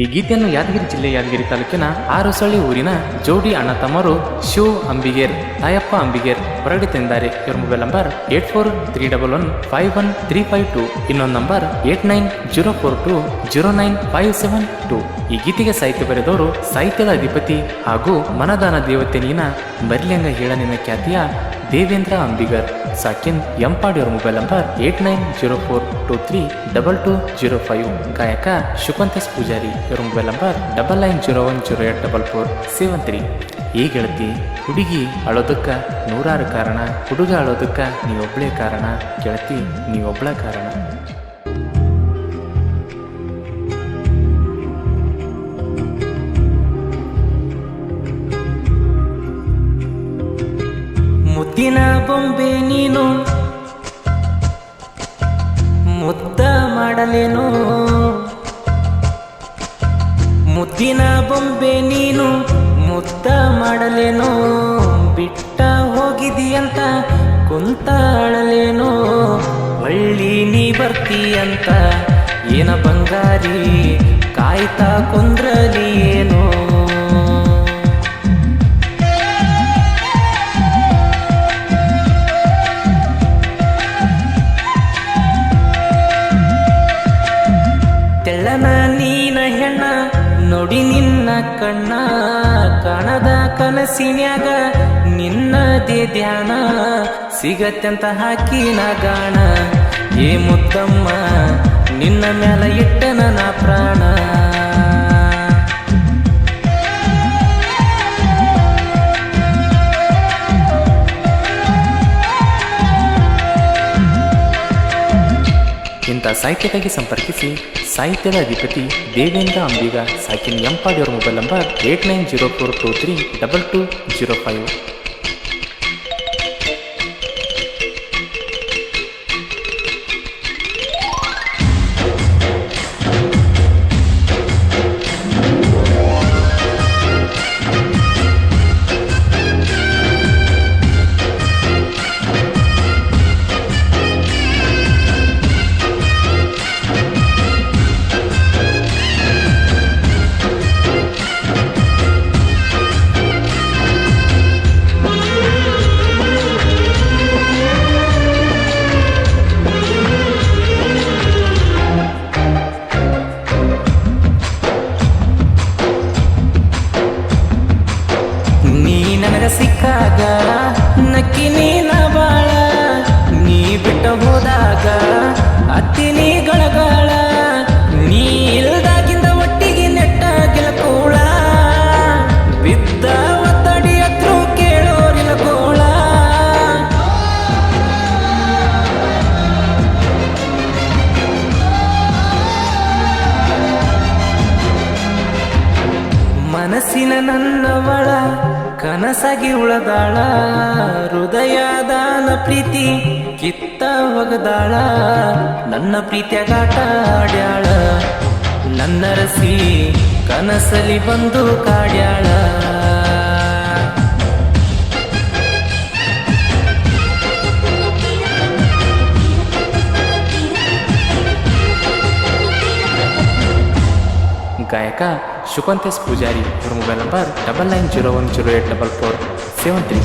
ಈ ಗೀತೆಯನ್ನು ಯಾದಗಿರಿ ಜಿಲ್ಲೆ ಯಾದಗಿರಿ ತಾಲೂಕಿನ ಆರಸಳ್ಳಿ ಊರಿನ ಜೋಡಿ ಅಣ್ಣ ತಮ್ಮರು ಶಿವ್ ಅಂಬಿಗೇರ್, ತಾಯಪ್ಪ ಅಂಬಿಗೇರ್ ಹೊರಗಡೆ ತಂದಿದ್ದಾರೆ. ಇವರ ಮೊಬೈಲ್ ನಂಬರ್ 8431151352. ಇನ್ನೊಂದು ನಂಬರ್ 8904209572. ಈ ಗೀತೆಗೆ ಸಾಹಿತ್ಯ ಬರೆದವರು ಸಾಹಿತ್ಯದ ಅಧಿಪತಿ ಹಾಗೂ ಮನದಾನ ದೇವತೆ ನೀನ ಬರ್ಲಿಂಗ ಹೇಳನಿನ ಖ್ಯಾತಿಯ ದೇವೇಂದ್ರ ಅಂಬಿಗರ್ ಸಾಕಿನ್ ಎಂಪಾಡಿ. ಅವರ ಮೊಬೈಲ್ ನಂಬರ್ 8904232205. ಗಾಯಕ ಶುಕಂತಸ್ ಪೂಜಾರಿ. ಇವರ ಮೊಬೈಲ್ ನಂಬರ್ 9901084473. ಈ ಗೆಳತಿ, ಹುಡುಗಿ ಅಳೋದಕ್ಕ ನೂರಾರು ಕಾರಣ, ಹುಡುಗ ಅಳೋದಕ್ಕ ನೀವೊಬ್ಳೇ ಕಾರಣ, ಗೆಳತಿ ನೀವೊಬ್ಳ ಕಾರಣ. ಮುದ್ದಿನ ಬೊಂಬೆ ನೀನು ಮುದ್ದ ಮಾಡಲೇನು, ಮುದ್ದಿನ ಬೊಂಬೆ ನೀನು ಮುದ್ದ ಮಾಡಲೇನು, ಬಿಟ್ಟ ಹೋಗಿದೀಯಂತ ಕುಂತ ಅಳಲೇನು, ಒಳ್ಳಿ ನೀ ಬರ್ತೀಯಂತ ಏನ ಬಂಗಾರಿ ಕಾಯ್ತಾ ಕುಂದ್ರಲಿ ಏನು. ತೆಳ್ಳನ ನೀನ ಹೆಣ್ಣ ನೋಡಿ ನಿನ್ನ ಕಣ್ಣ, ಕಾಣದ ಕನಸಿನ್ಯಾಗ ನಿನ್ನದೇ ಧ್ಯಾನ, ಸಿಗತ್ತೆಂತ ಹಾಕಿನ ಗಾಣ, ಏ ಮುದ್ದಮ್ಮ ನಿನ್ನ ಮ್ಯಾಲ ಇಟ್ಟನ ನಾ ಪ್ರಾಣ. ಇಂಥ ಸಾಹಿತ್ಯಕ್ಕಾಗಿ ಸಂಪರ್ಕಿಸಿ ಸಾಹಿತ್ಯದ ಅಧಿಪತಿ ದೇವೇಂದ್ರ ಅಂಬಿಗ ಸಾಕಿನ್ ಎಂಪಾಡಿ. ಅವರ ಮೊಬೈಲ್ ನಂಬರ್ 8904232205. ಸಿಕ್ಕಾಗ ನಕ್ಕಿ ನೀನ ಬಾಳ, ನೀ ಬಿಟ್ಟ ಹೋದಾಗ ಅತ್ತಿನಿ ಗಳಗಾಳ, ನೀ ಇಲ್ದಾಗಿಂದ ಒಟ್ಟಿಗೆ ನೆಟ್ಟ ಗಿಲಕೋಳ, ಬಿದ್ದ ಒತ್ತಡಿ ಹತ್ರ ಕೇಳೋರಿನ ಗೋಳ. ಮನಸ್ಸಿನ ನನ್ನವಳ ಕನಸಾಗಿ ಉಳದಾಳ, ಹೃದಯದಾನ ಪ್ರೀತಿ ಕಿತ್ತ ಒಗದಾಳ, ನನ್ನ ಪ್ರೀತಿಯಾಗಾಟ ಆಡ್ಯಾಳ, ನನ್ನ ರಸಿ ಕನಸಲಿ ಬಂದು ಕಾಡ್ಯಾಳ. ಗಾಯಕ ಶುಕಂತಸ್ ಪೂಜಾರಿ. ಇವರ ಮೊಬೈಲ್ ನಂಬರ್ 9901084473.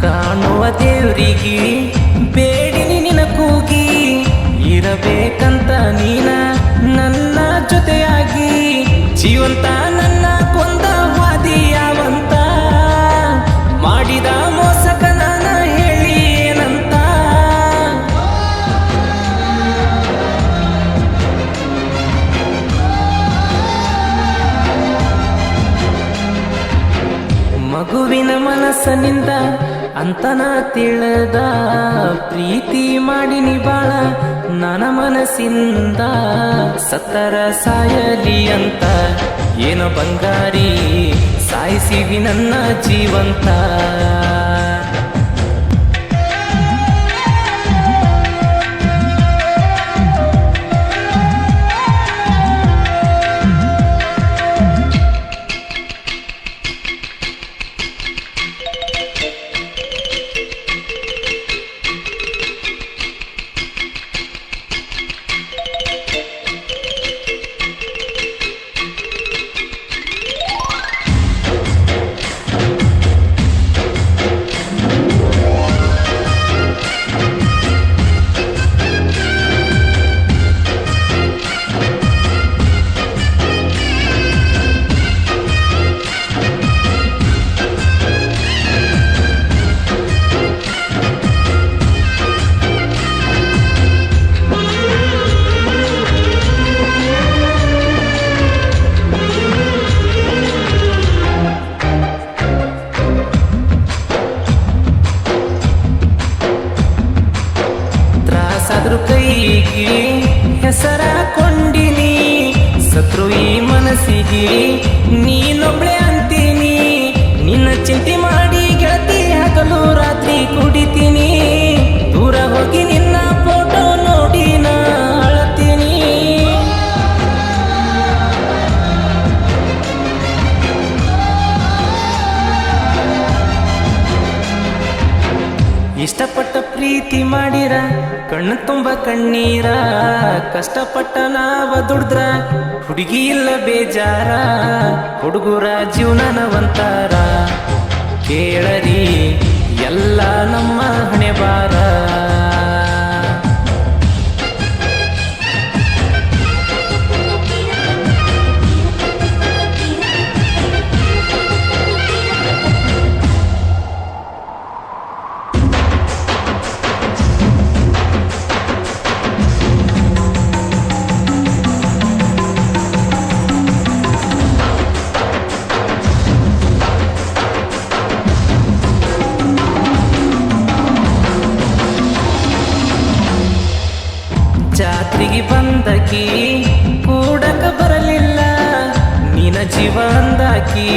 ಕಾಣುವ ದೇವ್ರಿಗೆ ಬೇಡಿನಿ ನಿನ ಕೂಗಿ, ಇರಬೇಕಂತ ನೀನ ನನ್ನ ಜೊತೆಯಾಗಿ, ಜೀವಂತ ನನ್ನ ಕೊಂದ ವಾದಿ ಯಾವಂತ, ಮಾಡಿದ ಮೋಸಕ ನಾನ ಹೇಳಿ ಏನಂತ. ಮಗುವಿನ ಮನಸ್ಸನಿಂದ ಅಂತನ ತಿಳಿದ, ಪ್ರೀತಿ ಮಾಡಿನಿ ಬಾಳ ನನ್ನ ಮನಸ್ಸಿಂದ, ಸತ್ತರ ಸಾಯಲಿ ಅಂತ ಏನೋ ಬಂಗಾರಿ ಸಾಯಿಸಿವಿ ನನ್ನ ಜೀವಂತ. ನೀನೊಬ್ಳೆ ಅಂತೀನಿ, ನಿನ್ನ ಚಿಂತೆ ಮಾಡಿ ಗೆಳತಿ ಹಗಲು ರಾತ್ರಿ ಕುಡಿತೀನಿ, ದೂರ ಹೋಗಿ ನಿನ್ನ ಫೋಟೋ ನೋಡಿ ನಾ ಅಳತೀನಿ. ಇಷ್ಟಪಟ್ಟ ಪ್ರೀತಿ ಮಾಡಿರ ಕಣ್ಣು ತುಂಬ ಕಣ್ಣೀರ, ಕಷ್ಟಪಟ್ಟ ನಾವ ದುಡ್ದ್ರ ಹುಡುಗಿ ಇಲ್ಲ ಬೇಜಾರ, ಹುಡುಗರ ಜೀವನನ ಒಂತಾರ, ಕೇಳರಿ ಎಲ್ಲ ನಮ್ಮ ಹಣೆ ಬಾರ. ಜಾತ್ರೆಗೆ ಬಂದಕಿ ಕೂಡಕ ಬರಲಿಲ್ಲ, ನಿನ ಜೀವ ಅಂದಾಕಿ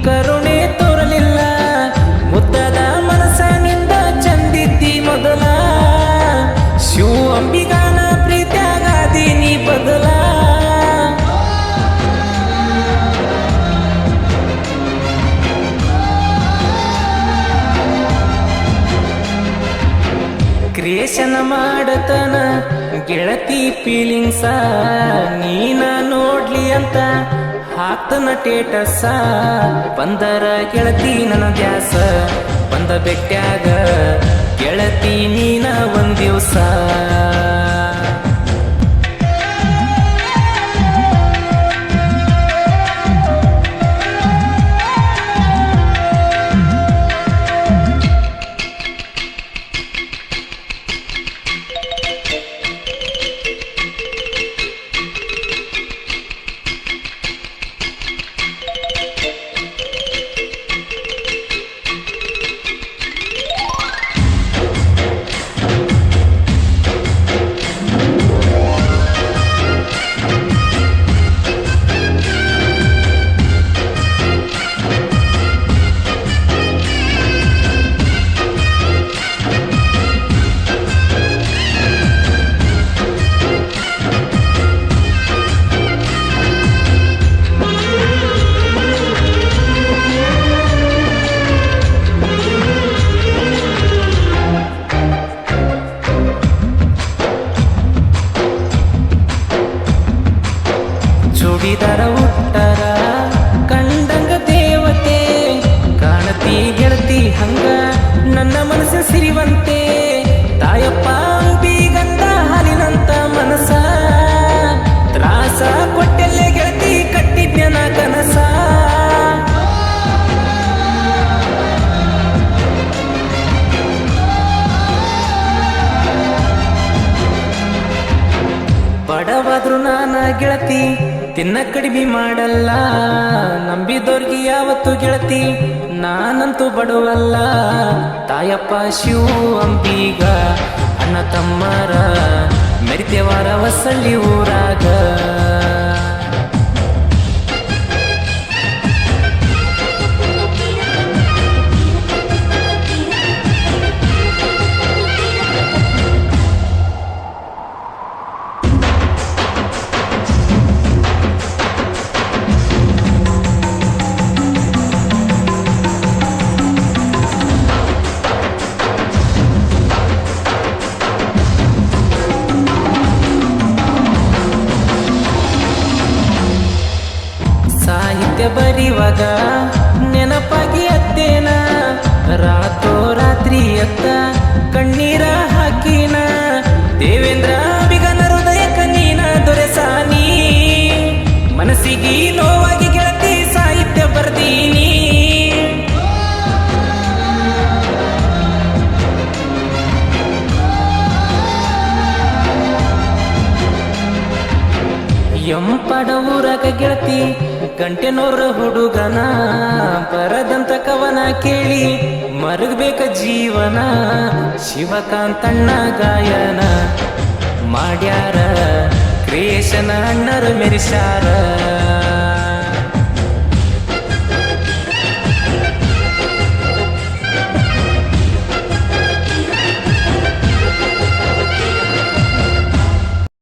ಕರುಣೆ ತೋರಲಿಲ್ಲ, ಮುದ್ದಾದ ಮನಸ್ಸಿನಿಂದ ಚಂದಿದ್ದಿ ಮೊದಲ, ಶಿವ ಅಂಬಿಗಾನ ಪ್ರೀತ್ಯಾಗಾದಿ ನೀ ಬದಲ. ಕ್ರಿಯೇಷನ್ ಮಾಡತನ ಗೆಳತಿ ಫೀಲಿಂಗ್ಸ, ನೀನ ನೋಡ್ಲಿ ಅಂತ ಹಾಕ್ತನ ಟೇಟಸ, ಬಂದರ ಗೆಳತಿ ನನ್ನ ದ್ಯಾಸ, ಬಂದ ಬೆಟ್ಟ್ಯಾಗ ಗೆಳತಿ ನೀನ ಒಂದ್ ದಿವ್ಸ. ಜೋಡಿದಾರ ಉಟ್ಟರ ಕಂಡಂಗ ದೇವತೆ, ಕಾಣತಿ ಗೆಳತಿ ಹಂಗ ನನ್ನ ಮನಸ್ಸು ಸಿರಿವಂತೆ, ತಾಯಪ್ಪ ಅಂಬಿಗಂದ ಹಾಲಿನಂತ ಮನಸ, ತ್ರಾಸ ಕೊಟ್ಟೆಲ್ಲೆ ಗೆಳತಿ ಕಟ್ಟಿದ್ನ ಕನಸ. ಬಡವಾದ್ರು ನಾನ ಗೆಳತಿ ತಿನ್ನ ಕಡಿಮೆ ಮಾಡಲ್ಲ, ನಂಬಿದೋರ್ಗಿ ಯಾವತ್ತು ಗೆಳತಿ ನಾನಂತೂ ಬಡವಲ್ಲ, ತಾಯಪ್ಪ ಶಿವ ಅಂಬಿಗ ಅಣ್ಣ ತಮ್ಮರ ಮೆರಿತೆವಾರ ಹೊಸಳ್ಳಿ ಊರಾಗ. ಬರಿವಾಗ ನೆನಪಾಗಿ ಅತ್ತೇನ, ರಾತೋ ರಾತ್ರಿ ಅತ್ತ ಕಣ್ಣೀರ ಹಾಕಿನ, ದೇವೇಂದ್ರ ಬಿಗನ ಹೃದಯಕ ನೀನ ದೊರೆಸಾನಿ, ಮನಸ್ಸಿಗೆ ನೋವಾಗಿ ಗೆಳತಿ ಸಾಹಿತ್ಯ ಬರ್ದೀನಿ. ಎಂಪಡ ಊರಾಗ ಗೆಳತಿ ಗಂಟೆನೋರ ಹುಡುಗನ, ಬರದಂತ ಕವನ ಕೇಳಿ ಮರಗಬೇಕ ಜೀವನ, ಶಿವಕಾಂತಣ್ಣ ಗಾಯನ ಮಾಡ್ಯಾರ, ಕ್ರಿಯೇಷನ್ ಅಣ್ಣರು ಮೆರಿಸಾರ.